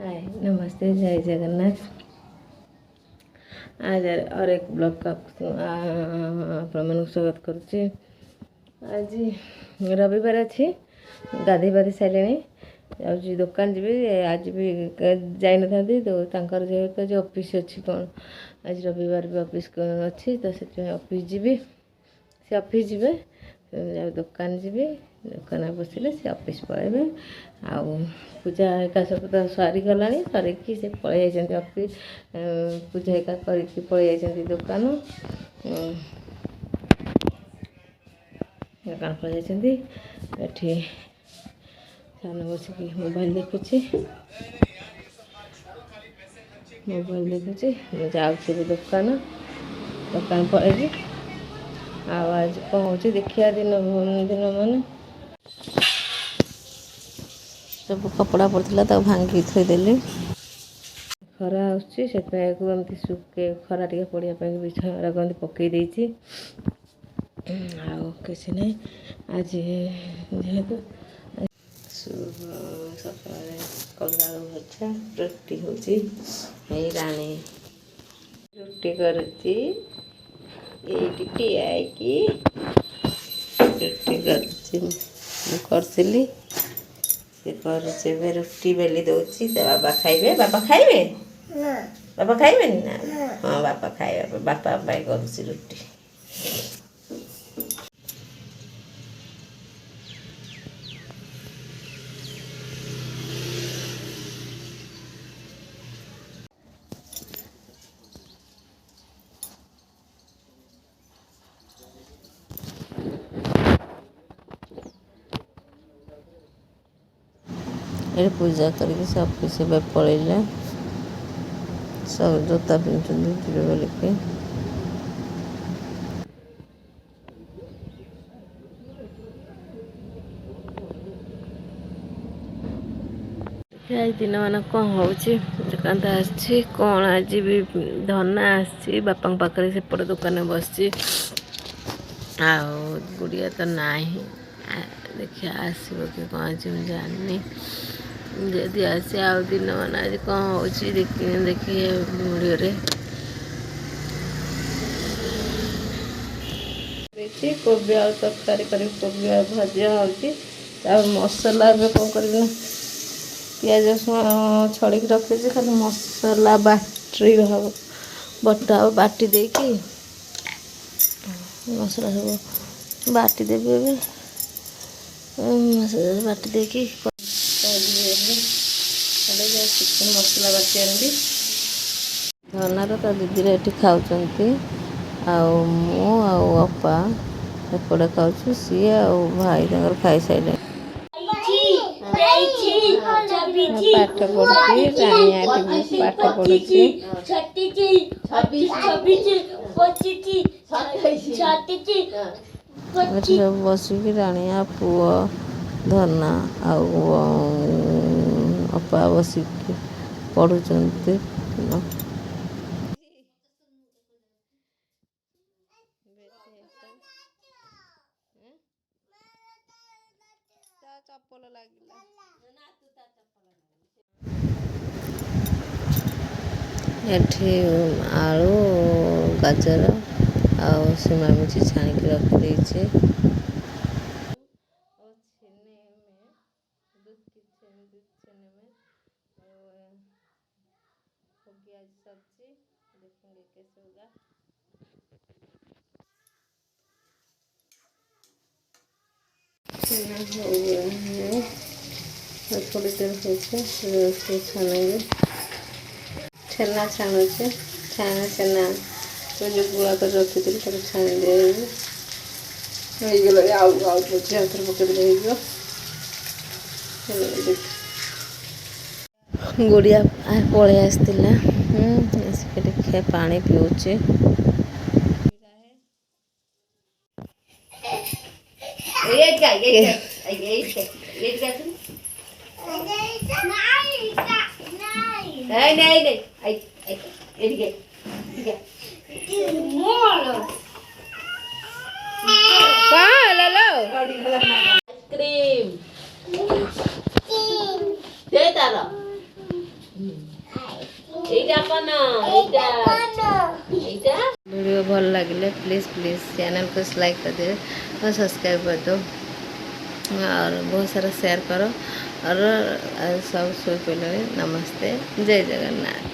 हाय नमस्ते जय जगन्नाथ। आज और एक ब्लॉग का आप स्वागत करुच्ची। आज रविवार अच्छी गाधे पाधे सारे जाऊँगी दुकान जी आज भी जाई न था तो जेहेतु आज ऑफिस अच्छी कौन आज रविवार भी ऑफिस अच्छी तो से ऑफिस जी से ऑफिस जी दुकान जी दुकान बसिले से ऑफिस पलैबे आ पूजा एका सब तो सारी गला सारिकी से पलि जाइए ऑफिस पूजा एका करके पलि जाइए दुकान दुकान पलि जाइए सान बसिक मोबाइल देखुची जाऊँगी दुकान दुकान पलैबी आज कौन हो देखिया दिन दिन मान सब कपड़ा पड़ता भांगी थोदेली खरा आमती सुखे खरा टे पड़ापी बिछा पकई देती किसी नहीं आज जेहेतु सकाल कलरा भजा रुटी होची राणी रुटी करुच्ची ये रुटी करी से कर रुटी बेली दौची तो बाबा खाइबे बाबा खाइबे ना हाँ बापा खाइबे बापा करुच्ची रुटी ये पूजा करके सब ऑफिस पलैले सब जोता पिंधुଛନ୍ତି ଯିବେ बोलिके दिन मान कौन हो दुकान आसी कौन आज भी धना आसी बापा पाखे सेपट दुकान बस गुड़िया तो ना देखिए आसो कि कौन आज मुझे जानी जदि आसे आ दिन मान आज कौन हो देखिए वीडियो कोबी आलू तरकारी कर कोबी भजा हो मसला कौन कर पियाज रसुण छड़क रखी खाली मसला बाटी बटा बाटी देकी मसला सब बाटी देवी मसला बाटी देकी चिकेन मसला बाटी आनबी धनार तो दीदी ये खाऊँ आपा एपटे खाऊ सी आ भाई खाई सारे पाठ पढ़ुची रानिया पाठ पढ़ुची सब बसिक रानिया पुआ धना अपा बसिक पढ़ुचंती चप्पल लगिला एठी आलू गाजर आउ शिमला मिर्ची छाणिक रखी सब्जी देखेंगे कैसे होगा। थोड़ी देर होते छानेंगे छेना छाणुचे छेना तो जो गुड़ा कर रखी थी छाणी देगी आउ पचे हाथ पकड़ गुड़िया पलि आसला देखिए पानी पिऊचे आइसक्रीम दे तार वीडियो भल लगे प्लीज़ चैनल को लाइक कर दे और सब्सक्राइब कर दो और बहुत सारा शेयर करो और सब सो पहले नमस्ते जय जगन्नाथ।